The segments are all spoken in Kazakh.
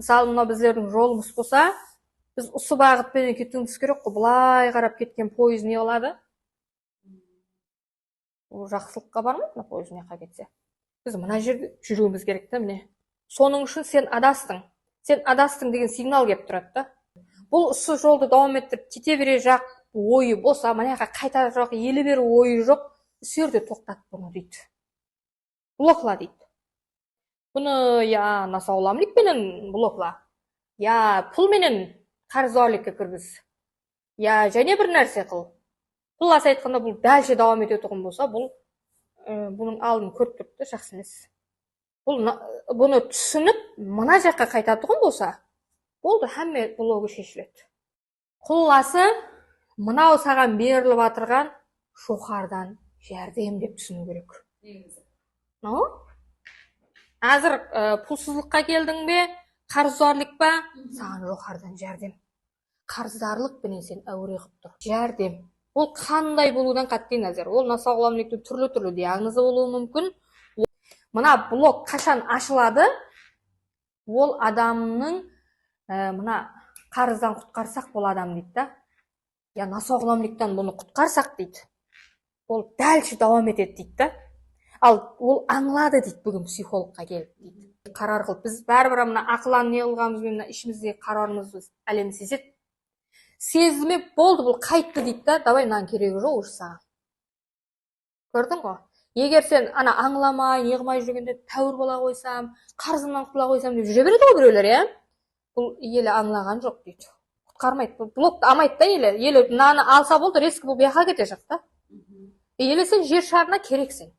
Мысалы, мына біздердің жолымыз болса, біз осы бағытпен кетуіміз керек қой. Былай қарап кеткен пойыз не болады? Ол жақсылыққа бармайды, мына пойыз мына жаққа кетсе. Біз мына жерде жүруіміз керек та, міне. Соның үшін сен адастың. Сен адастың деген сигнал келіп тұрады да. Бұл осы жолды давам еттіріп кете бере жақ ойы болса, мына жаққа қайта жоқ, елі бері ойы жоқ, сол жерде тоқтат бұны дейді. Блокла дейді. Бұны я насауламликпенен блокла, я пулменен қарыздарлыққа кіргіз, я және бір нәрсе қыл. Құласа айтқанда, бұл дәлше давам ете тұғын болса, бұның алдын көріп тұрды, жақсы емес. Бұны түсініп, мына жаққа қайта тұғын болса, болды, әмме блогы шешіледі. Құласы, мынау саған беріліп атырған жоғардан жәрдем деп түсіну керек. Әзір пұлсызлыққа келдің бе, қарыздарлық ба, саған жоғардан жәрдем. Қарыздарлық бенен сен әуре қып тұр. Жәрдем. Ол қандай болудан қаттен әзір. Ол насауламлықтың түрлі диагнозы болуы мүмкін. Мына блок қашан ашылады, ол адамның мына қарыздан құтқарсақ бұл адам дейді да. Я насауламлықтан бұны құтқарсақ дейді. Ол дәлше давам етеді дейді да. Ал ол аңлады дейді бүгін психологқа келіп дейді. Қарар қылып, біз бәрібір мына ақылан не қылғанымызбен мына ішіміздегі қарарымызды әлем сезеді. Сезілмеп болды, бұл қайтты дейді да, давай мынаның керегі жоқ уже саған. Көрдің ғой? Егер сен ана аңламай, не қылмай жүргенде тәуір бола қойсам, қарызымнан құтыла қойсам деп жүре береді ғой біреулер, иә? Бұл елі аңлаған жоқ дейді. Құтқармайды. Бұл блокты алмайды да елі. Елі мынаны алса болды, резко бұл бияқа кете жақ та. Елі сен жер шарына керексің.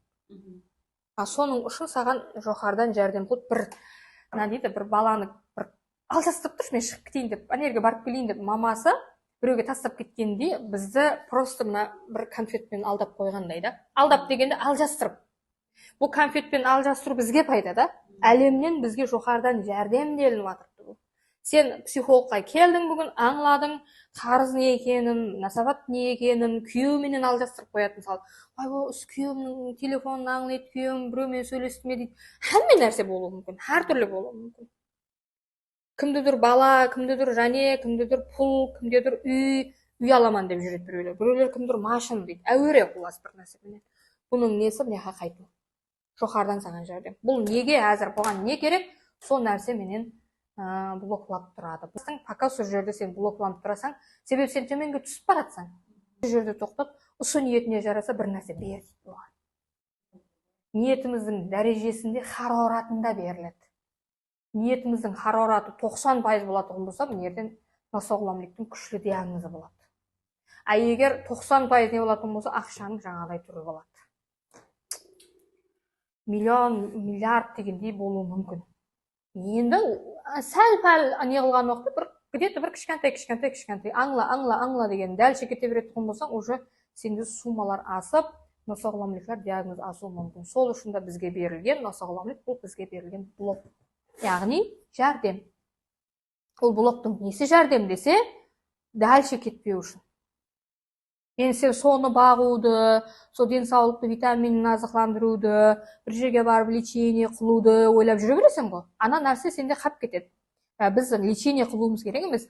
Соның үшін саған жоғардан жәрдем қылып бір баланы алжастырып тұршы, мен шығып кетейін деп, анерге барып келейін деп, мамасы біреуге тастап кеткенде бізді просто мына бір конфетпен алдап қойғандай да. Алдап дегенде алжастырып. Бұл конфетпен алжастыру бізге пайда да. Әлемнен бізге жоғардан жәрдем делініп жатыр. Сен психологқа келдің бүгін, аңладың, қарыз не екенін, насабат не екенін, күйеуіменен алжастырып қоятын сал. Ай, күйеуімнің телефонын аңлайды, күйеуім біреумен сөйлесті ме дейді. Әмме нәрсе болуы мүмкін, әр түрлі болуы мүмкін. Кімдедір бала, кімдедір және, кімдедір пұл, кімдедір үй аламан деп жүреді біреулер. Біреулер кімдір машин дейді. Әуре құлас бір нәрсе. Бұның несі мынақа қайту. Жоғардан саған жәрдем. Бұл неге әзір, бұған не керек? Сол нәрсе менен блоклап тұрады. Пока сол жерде сен блокланып тұрасаң, себебі сен төменге түсіп баратсаң, сол жерде тоқтап, осы ниетіне жараса бір нәрсе бер дейді бұған. Ниетіміздің дәрежесінде хароратында беріледі. Ниетіміздің харораты 90% болатығын болса, бұл ертең насауламлықтың күшлі диагнозы болады. А егер 90% не болатын болса, ақшаның жаңағыдай түрі болады. Миллион, миллиард дегендей болуы мүмкін. Енді сәл-пәл не қылған уақытта где-то бір кішкентай аңла деген дәлше кете беретін болсаң, уже сенде суммалар асып, насауламлықтар диагноз асуы мүмкін. Сол үшін да бізге берілген насауламлық, бұл бізге берілген блок. Яғни жәрдем. Ол блоктың несі жәрдем десе, дәлше кетпеу үшін. Енді сен соны бағуды, сол денсаулықты витаминін азықландыруды, бір жерге барып лечение қылуды ойлап жүре бересің ғой. Ана нәрсе сенде қап кетеді. Біз лечение қылуымыз керек емес.